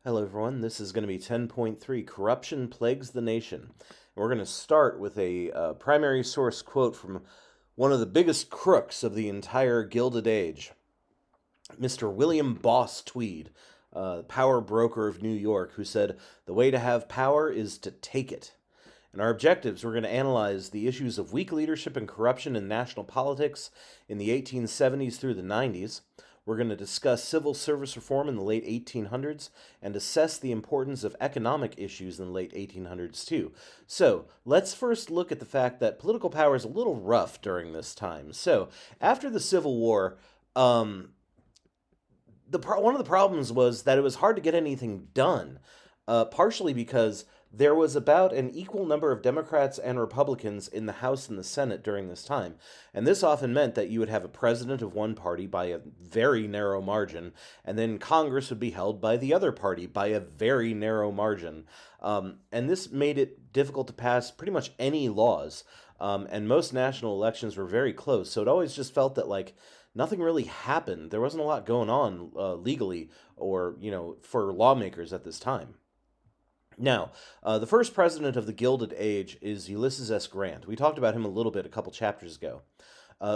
Hello, everyone. This is going to be 10.3 Corruption Plagues the Nation. And we're going to start with a primary source quote from one of the biggest crooks of the entire Gilded Age, Mr. William Boss Tweed, power broker of New York, who said, "The way to have power is to take it." In our objectives, we're going to analyze the issues of weak leadership and corruption in national politics in the 1870s through the 90s. We're going to discuss civil service reform in the late 1800s and assess the importance of economic issues in the late 1800s, too. So, let's first look at the fact that political power is a little rough during this time. So, after the Civil War, um, one of the problems was that it was hard to get anything done, partially because there was about an equal number of Democrats and Republicans in the House and the Senate during this time. And this often meant that you would have a president of one party by a very narrow margin, and then Congress would be held by the other party by a very narrow margin. And this made it difficult to pass pretty much any laws. And most national elections were very close. So it always just felt that, like, nothing really happened. There wasn't a lot going on legally or, for lawmakers at this time. Now, the first president of the Gilded Age is Ulysses S. Grant. We talked about him a little bit a couple chapters ago.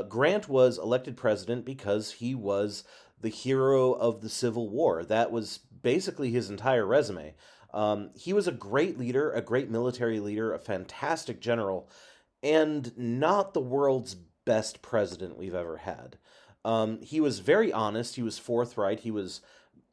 Grant was elected president because he was the hero of the Civil War. That was basically his entire resume. He was a great leader, a great military leader, a fantastic general, and not the world's best president we've ever had. He was very honest, he was forthright, he was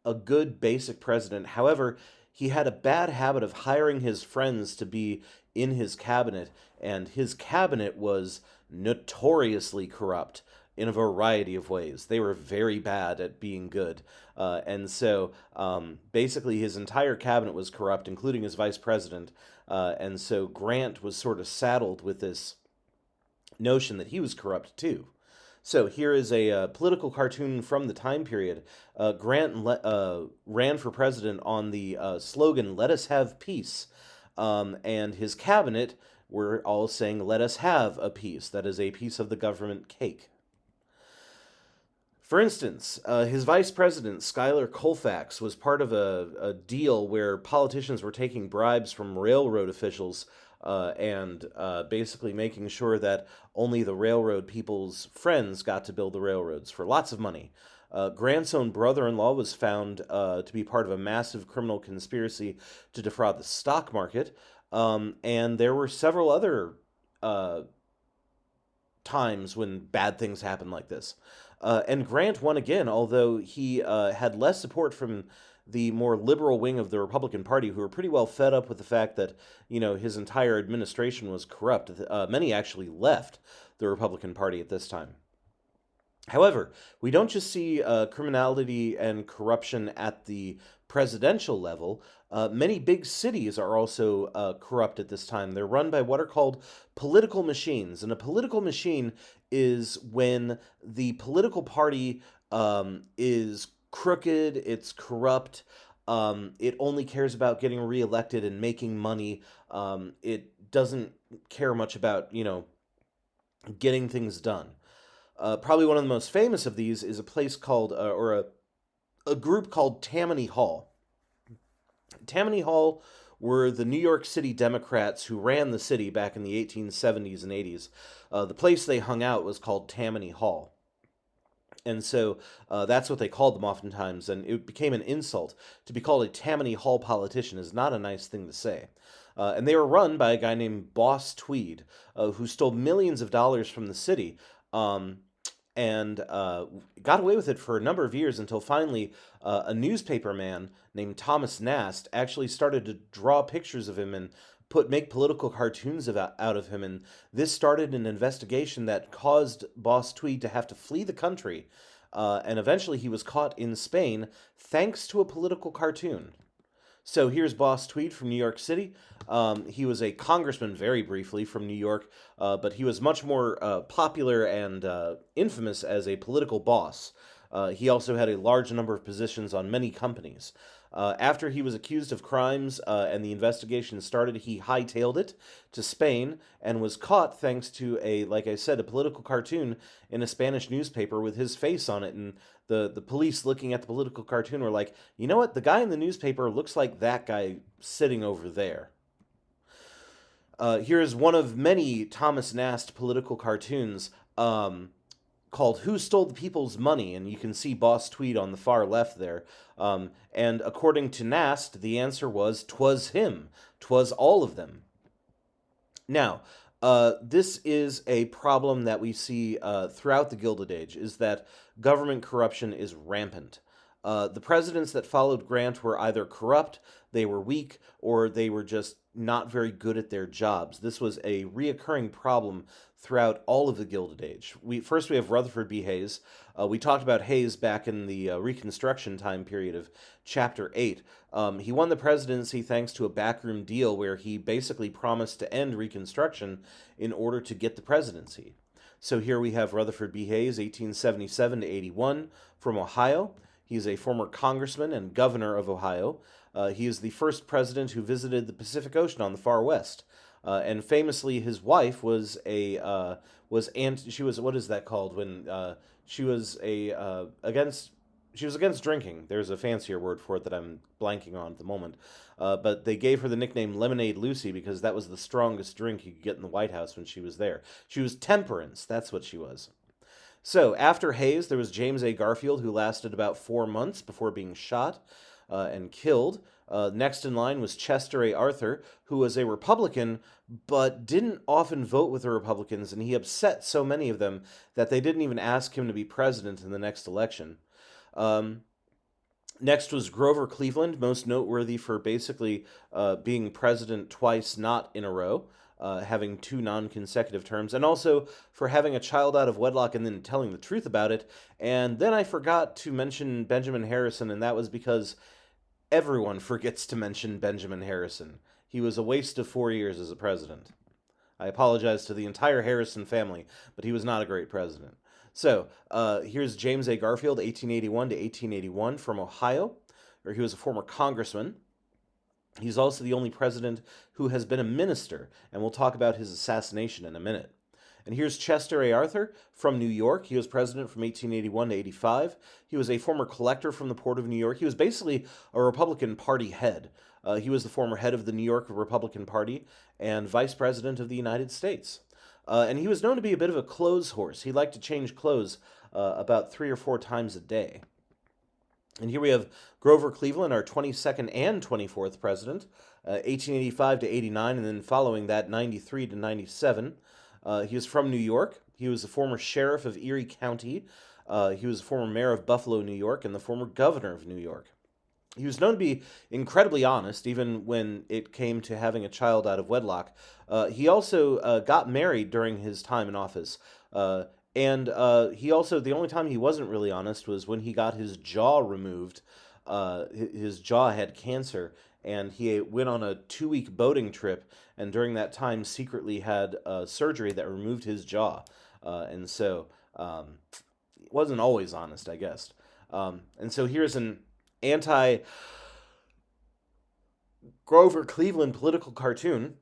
a good basic president. However, he had a bad habit of hiring his friends to be in his cabinet, and his cabinet was notoriously corrupt in a variety of ways. They were very bad at being good. And so basically, his entire cabinet was corrupt, including his vice president. And so Grant was sort of saddled with this notion that he was corrupt too. So here is a political cartoon from the time period. Grant ran for president on the slogan, "Let us have peace." And his cabinet were all saying, "Let us have a piece." That is a piece of the government cake. For instance, his vice president, Schuyler Colfax, was part of a deal where politicians were taking bribes from railroad officials and basically making sure that only the railroad people's friends got to build the railroads for lots of money. Grant's own brother in law was found to be part of a massive criminal conspiracy to defraud the stock market. And there were several other uh, times when bad things happened like this. And Grant won again, although he had less support from the more liberal wing of the Republican Party, who were pretty well fed up with the fact that his entire administration was corrupt. Many actually left the Republican Party at this time. However, we don't just see criminality and corruption at the presidential level. Many big cities are also corrupt at this time. They're run by what are called political machines. And a political machine is when the political party is crooked, it's corrupt, it only cares about getting reelected and making money. It doesn't care much about, getting things done. Probably one of the most famous of these is a place called, or a group called Tammany Hall. Tammany Hall were the New York City Democrats who ran the city back in the 1870s and 80s. The place they hung out was called Tammany Hall. And so that's what they called them oftentimes, and it became an insult. To be called a Tammany Hall politician is not a nice thing to say. And they were run by a guy named Boss Tweed, who stole millions of dollars from the city. Um, and got away with it for a number of years until finally a newspaper man named Thomas Nast actually started to draw pictures of him and make political cartoons out of him. And this started an investigation that caused Boss Tweed to have to flee the country. And eventually he was caught in Spain thanks to a political cartoon. So here's Boss Tweed from New York City. He was a congressman very briefly from New York, but he was much more popular and infamous as a political boss. He also had a large number of positions on many companies. After he was accused of crimes and the investigation started, he hightailed it to Spain and was caught thanks to like I said, a political cartoon in a Spanish newspaper with his face on it. And the police looking at the political cartoon were like, you know what? The guy in the newspaper looks like that guy sitting over there. Here is one of many Thomas Nast political cartoons called Who Stole the People's Money? And you can see Boss Tweed on the far left there. And according to Nast, the answer was, 'twas him. 'Twas all of them. Now, this is a problem that we see throughout the Gilded Age, is that government corruption is rampant. The presidents that followed Grant were either corrupt, they were weak, or they were just not very good at their jobs. This was a reoccurring problem throughout all of the Gilded Age. First we have Rutherford B. Hayes. We talked about Hayes back in the Reconstruction time period of Chapter 8. He won the presidency thanks to a backroom deal where he basically promised to end Reconstruction in order to get the presidency. So here we have Rutherford B. Hayes, 1877 to 81, from Ohio. He's a former congressman and governor of Ohio. He is the first president who visited the Pacific Ocean on the far west. And famously, his wife was she was, what is that called when she was against drinking. There's a fancier word for it that I'm blanking on at the moment. But they gave her the nickname Lemonade Lucy because that was the strongest drink you could get in the White House when she was there. She was temperance. That's what she was. So after Hayes, there was James A. Garfield, who lasted about 4 months before being shot and killed. Next in line was Chester A. Arthur, who was a Republican, but didn't often vote with the Republicans, and he upset so many of them that they didn't even ask him to be president in the next election. Next was Grover Cleveland, most noteworthy for basically being president twice, not in a row. Having 2 non-consecutive terms, and also for having a child out of wedlock and then telling the truth about it. And then I forgot to mention Benjamin Harrison, and that was because everyone forgets to mention Benjamin Harrison. He was a waste of 4 years as a president. I apologize to the entire Harrison family, but he was not a great president. So, here's James A. Garfield, 1881 to 1881, from Ohio, where he was a former congressman. He's also the only president who has been a minister, and we'll talk about his assassination in a minute. And here's Chester A. Arthur from New York. He was president from 1881 to 85. He was a former collector from the Port of New York. He was basically a Republican Party head. He was the former head of the New York Republican Party and vice president of the United States. And he was known to be a bit of a clothes horse. He liked to change clothes about 3 or 4 times a day. And here we have Grover Cleveland, our 22nd and 24th president, 1885 to 89, and then following that, 93 to 97. He was from New York. He was the former sheriff of Erie County. He was the former mayor of Buffalo, New York, and the former governor of New York. He was known to be incredibly honest, even when it came to having a child out of wedlock. He also got married during his time in office. And he also, the only time he wasn't really honest was when he got his jaw removed. His jaw had cancer, and he went on a 2-week boating trip, and during that time secretly had surgery that removed his jaw. And so wasn't always honest, I guess. And so here's an anti-Grover Cleveland political cartoon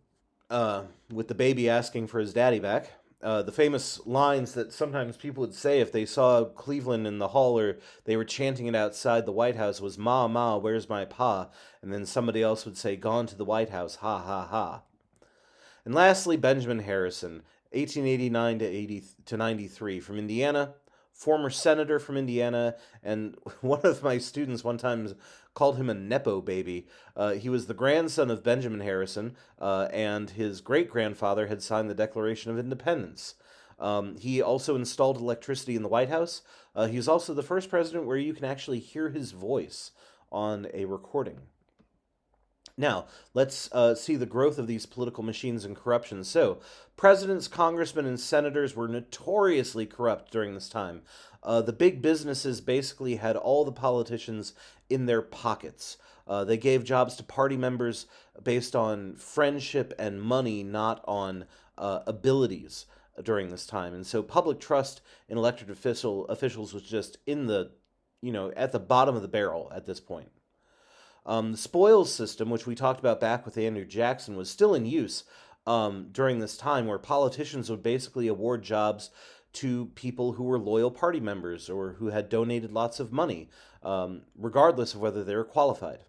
with the baby asking for his daddy back. The famous lines that sometimes people would say if they saw Cleveland in the hall or they were chanting it outside the White House was, "Ma, ma, where's my pa?" And then somebody else would say, "Gone to the White House, ha, ha, ha." And lastly, Benjamin Harrison, 1889 to 93, from Indiana, former senator from Indiana, and one of my students one time called him a Nepo baby. He was the grandson of Benjamin Harrison, and his great-grandfather had signed the Declaration of Independence. He also installed electricity in the White House. He was also the first president where you can actually hear his voice on a recording. Now, let's see the growth of these political machines and corruption. So, presidents, congressmen, and senators were notoriously corrupt during this time. The big businesses basically had all the politicians in their pockets. They gave jobs to party members based on friendship and money, not on abilities during this time. And so public trust in elected officials was just in the, at the bottom of the barrel at this point. The spoils system, which we talked about back with Andrew Jackson, was still in use during this time, where politicians would basically award jobs to people who were loyal party members or who had donated lots of money, regardless of whether they were qualified.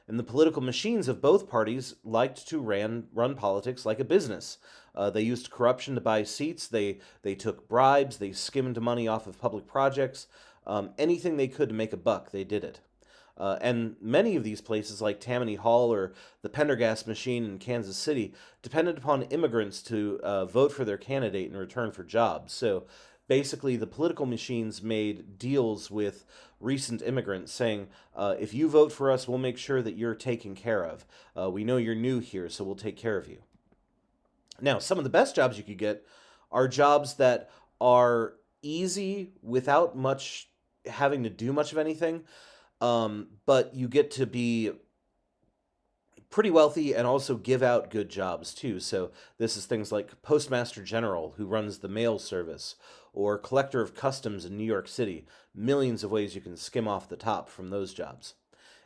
And the political machines of both parties liked to run politics like a business. They used corruption to buy seats. They took bribes. They skimmed money off of public projects. Anything they could to make a buck, they did it. And many of these places, like Tammany Hall or the Pendergast machine in Kansas City, depended upon immigrants to vote for their candidate in return for jobs. So basically, the political machines made deals with recent immigrants saying, if you vote for us, we'll make sure that you're taken care of. We know you're new here, so we'll take care of you. Now, some of the best jobs you could get are jobs that are easy without much having to do much of anything, but you get to be pretty wealthy and also give out good jobs too. So this is things like Postmaster General, who runs the mail service, or Collector of Customs in New York City. Millions of ways you can skim off the top from those jobs.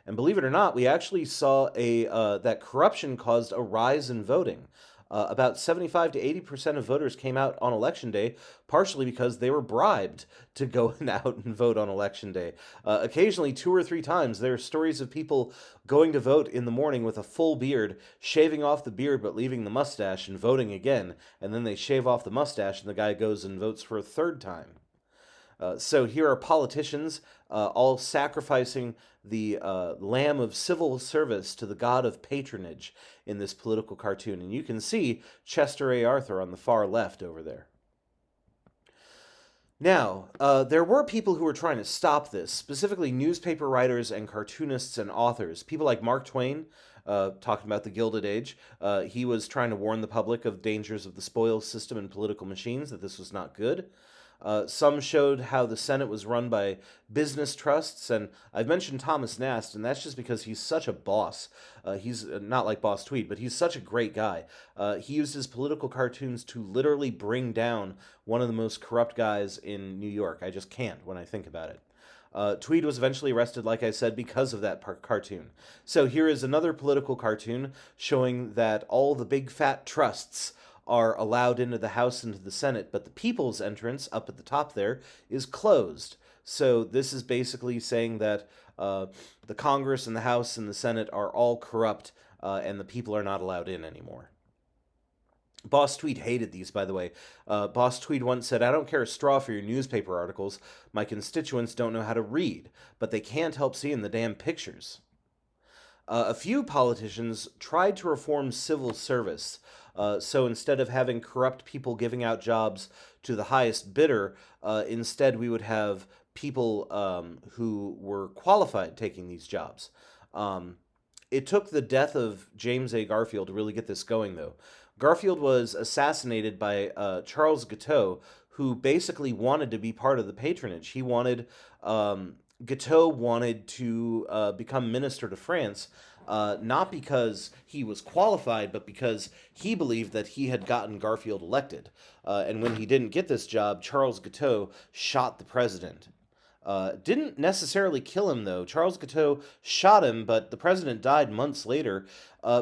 And believe it or not, we actually saw that corruption caused a rise in voting. About 75 to 80% of voters came out on election day, partially because they were bribed to go out and vote on election day. Occasionally, 2 or 3 times, there are stories of people going to vote in the morning with a full beard, shaving off the beard but leaving the mustache, and voting again. And then they shave off the mustache, and the guy goes and votes for a third time. So here are politicians all sacrificing the lamb of civil service to the god of patronage in this political cartoon. And you can see Chester A. Arthur on the far left over there. Now, there were people who were trying to stop this, specifically newspaper writers and cartoonists and authors. People like Mark Twain, talking about the Gilded Age. He was trying to warn the public of dangers of the spoils system and political machines, that this was not good. Some showed how the Senate was run by business trusts, and I've mentioned Thomas Nast, and that's just because he's such a boss. He's not like Boss Tweed, but he's such a great guy. He used his political cartoons to literally bring down one of the most corrupt guys in New York. I just can't when I think about it. Tweed was eventually arrested, like I said, because of that cartoon. So here is another political cartoon showing that all the big fat trusts are allowed into the House and to the Senate, but the people's entrance up at the top there is closed. So this is basically saying that the Congress and the House and the Senate are all corrupt, and the people are not allowed in anymore. Boss Tweed hated these, by the way. Boss Tweed once said, "I don't care a straw for your newspaper articles. My constituents don't know how to read, but they can't help seeing the damn pictures." A few politicians tried to reform civil service. So instead of having corrupt people giving out jobs to the highest bidder, instead we would have people who were qualified taking these jobs. It took the death of James A. Garfield to really get this going, though. Garfield was assassinated by Charles Guiteau, who basically wanted to be part of the patronage. Guiteau wanted to become minister to France, not because he was qualified, but because he believed that he had gotten Garfield elected. And when he didn't get this job, Charles Guiteau shot the president. Didn't necessarily kill him, though. Charles Guiteau shot him, but the president died months later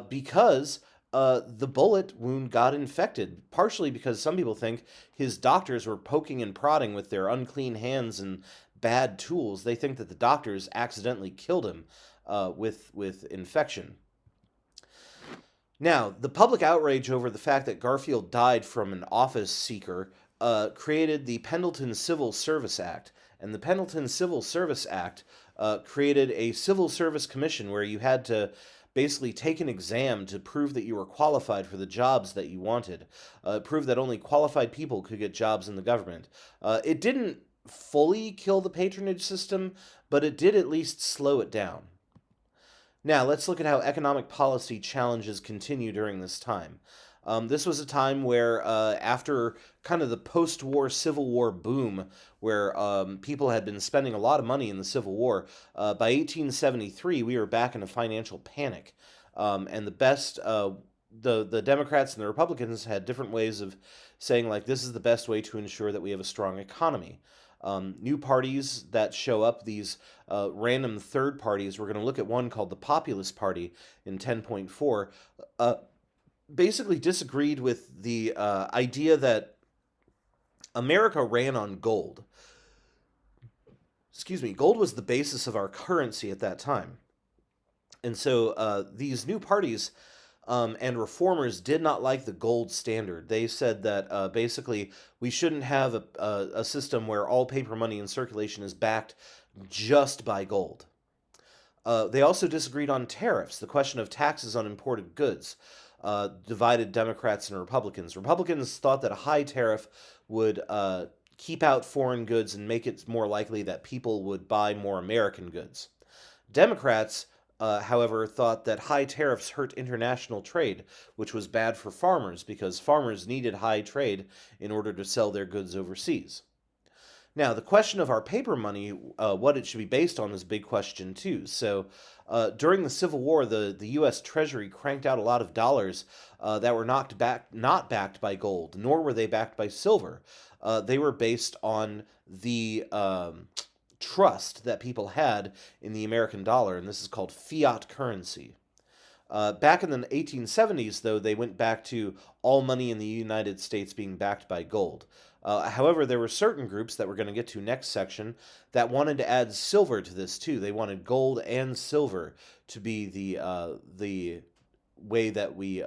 because the bullet wound got infected, partially because some people think his doctors were poking and prodding with their unclean hands and bad tools. They think that the doctors accidentally killed him with infection. Now, the public outrage over the fact that Garfield died from an office seeker created the Pendleton Civil Service Act. And the Pendleton Civil Service Act created a civil service commission where you had to basically take an exam to prove that you were qualified for the jobs that you wanted. Prove that only qualified people could get jobs in the government. It didn't fully kill the patronage system, but it did at least slow it down. Now, let's look at how economic policy challenges continue during this time. This was a time where, after kind of the post-war Civil War boom, where people had been spending a lot of money in the Civil War, by 1873, we were back in a financial panic. And the Democrats and the Republicans had different ways of saying, like, this is the best way to ensure that we have a strong economy. New parties that show up, these random third parties. We're going to look at one called the Populist Party in 10.4. Uh, Basically disagreed with the idea that America ran on gold. Excuse me, gold was the basis of our currency at that time. And so these new parties and reformers did not like the gold standard. They said that basically we shouldn't have a system where all paper money in circulation is backed just by gold. They also disagreed on tariffs, the question of taxes on imported goods. Divided Democrats and Republicans. Republicans thought that a high tariff would keep out foreign goods and make it more likely that people would buy more American goods. Democrats, however, thought that high tariffs hurt international trade, which was bad for farmers because farmers needed high trade in order to sell their goods overseas. Now, the question of our paper money, what it should be based on, is a big question too. So, during the Civil War, the U.S. Treasury cranked out a lot of dollars that were not backed by gold, nor were they backed by silver. They were based on the trust that people had in the American dollar, and this is called fiat currency. Back in the 1870s, though, they went back to all money in the United States being backed by gold. However, there were certain groups that we're going to get to next section that wanted to add silver to this too. They wanted gold and silver to be the way that we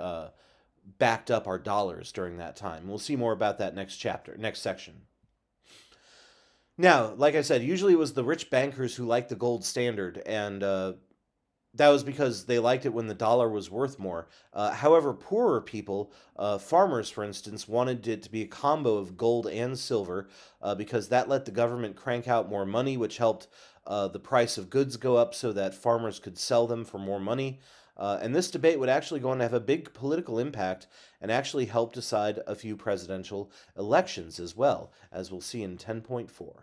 backed up our dollars during that time. We'll see more about that next section. Now, like I said, usually it was the rich bankers who liked the gold standard, and that was because they liked it when the dollar was worth more. However, poorer people, farmers for instance, wanted it to be a combo of gold and silver because that let the government crank out more money, which helped the price of goods go up so that farmers could sell them for more money. And this debate would actually go on to have a big political impact and actually help decide a few presidential elections as well, as we'll see in 10.4.